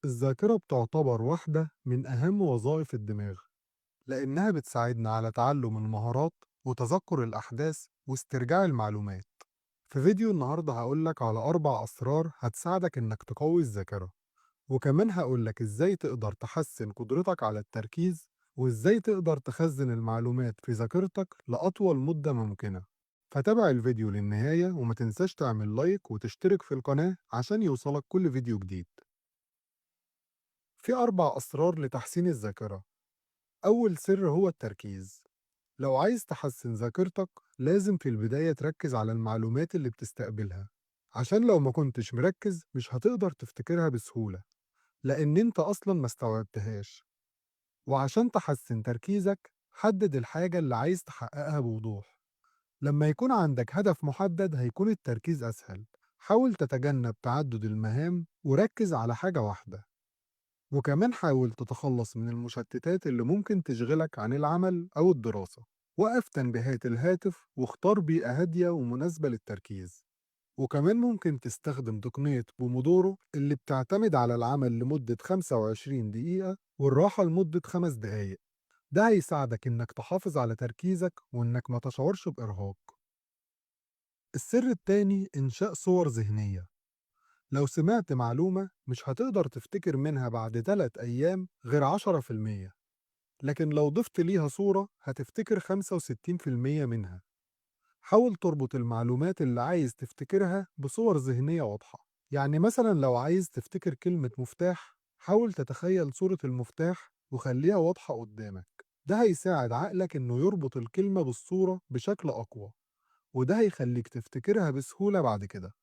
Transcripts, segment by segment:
الذاكرة بتعتبر واحدة من أهم وظائف الدماغ، لأنها بتساعدنا على تعلم المهارات وتذكر الأحداث واسترجاع المعلومات. في فيديو النهاردة هقولك على 4 أسرار هتساعدك إنك تقوي الذاكرة، وكمان هقولك إزاي تقدر تحسن قدرتك على التركيز، وإزاي تقدر تخزن المعلومات في ذاكرتك لأطول مدة ممكنة. فتابع الفيديو للنهاية وما تنساش تعمل لايك وتشترك في القناة عشان يوصلك كل فيديو جديد. في 4 أسرار لتحسين الذاكرة. أول سر هو التركيز. لو عايز تحسن ذاكرتك لازم في البداية تركز على المعلومات اللي بتستقبلها، عشان لو ما كنتش مركز مش هتقدر تفتكرها بسهولة، لأن انت أصلا ما استوعبتهاش. وعشان تحسن تركيزك حدد الحاجة اللي عايز تحققها بوضوح. لما يكون عندك هدف محدد هيكون التركيز أسهل. حاول تتجنب تعدد المهام وركز على حاجة واحدة. وكمان حاول تتخلص من المشتتات اللي ممكن تشغلك عن العمل أو الدراسة. وقف تنبيهات الهاتف واختار بيئة هادية ومناسبة للتركيز. وكمان ممكن تستخدم تقنية بومودورو اللي بتعتمد على العمل لمدة 25 دقيقة والراحة لمدة 5 دقايق. ده هيساعدك إنك تحافظ على تركيزك وإنك ما تشعرش بإرهاق. السر التاني إنشاء صور ذهنية. لو سمعت معلومة مش هتقدر تفتكر منها بعد 3 أيام غير 10%، لكن لو ضفت ليها صورة هتفتكر 65% منها. حاول تربط المعلومات اللي عايز تفتكرها بصور ذهنية واضحة. يعني مثلا لو عايز تفتكر كلمة مفتاح حاول تتخيل صورة المفتاح وخليها واضحة قدامك. ده هيساعد عقلك إنه يربط الكلمة بالصورة بشكل أقوى، وده هيخليك تفتكرها بسهولة بعد كده.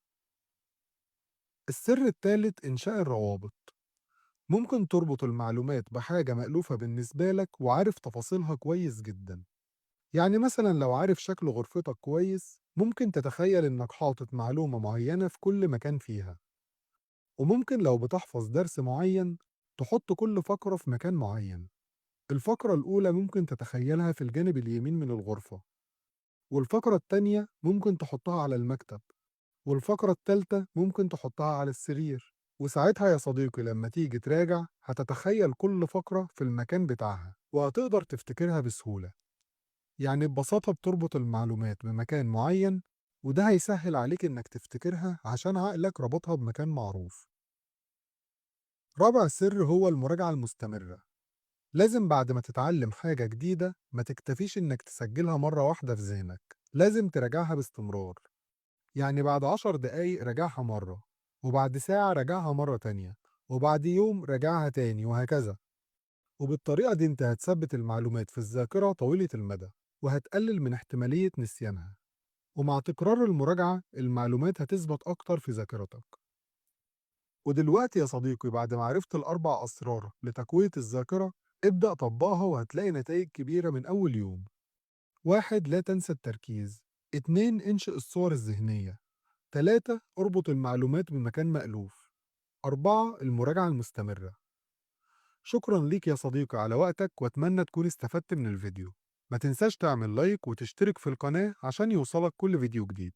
السر الثالث إنشاء الروابط. ممكن تربط المعلومات بحاجة مألوفة بالنسبة لك وعارف تفاصيلها كويس جدا. يعني مثلا لو عارف شكل غرفتك كويس ممكن تتخيل إنك حاطط معلومة معينة في كل مكان فيها. وممكن لو بتحفظ درس معين تحط كل فقرة في مكان معين. الفقرة الأولى ممكن تتخيلها في الجانب اليمين من الغرفة، والفقرة التانية ممكن تحطها على المكتب، والفقرة التالتة ممكن تحطها على السرير. وساعتها يا صديقي لما تيجي تراجع هتتخيل كل فقرة في المكان بتاعها وهتقدر تفتكرها بسهولة. يعني ببساطة بتربط المعلومات بمكان معين، وده هيسهل عليك إنك تفتكرها عشان عقلك ربطها بمكان معروف. رابع سر هو المراجعة المستمرة. لازم بعد ما تتعلم حاجة جديدة ما تكتفيش إنك تسجلها مرة واحدة في ذهنك، لازم تراجعها باستمرار. يعني بعد 10 دقايق راجعها مرة، وبعد ساعة راجعها مرة تانية، وبعد يوم راجعها تاني وهكذا. وبالطريقة دي انت هتثبت المعلومات في الذاكرة طويلة المدى، وهتقلل من احتمالية نسيانها. ومع تكرار المراجعة المعلومات هتثبت أكتر في ذاكرتك. ودلوقتي يا صديقي بعد ما عرفت ال4 أسرار لتقوية الذاكرة ابدأ طبقها وهتلاقي نتائج كبيرة من أول يوم. 1. لا تنسى التركيز. 2. انشئ الصور الذهنية. 3. اربط المعلومات بمكان مألوف. 4. المراجعة المستمرة. شكرا ليك يا صديقي على وقتك واتمنى تكون استفدت من الفيديو. ما تنساش تعمل لايك وتشترك في القناة عشان يوصلك كل فيديو جديد.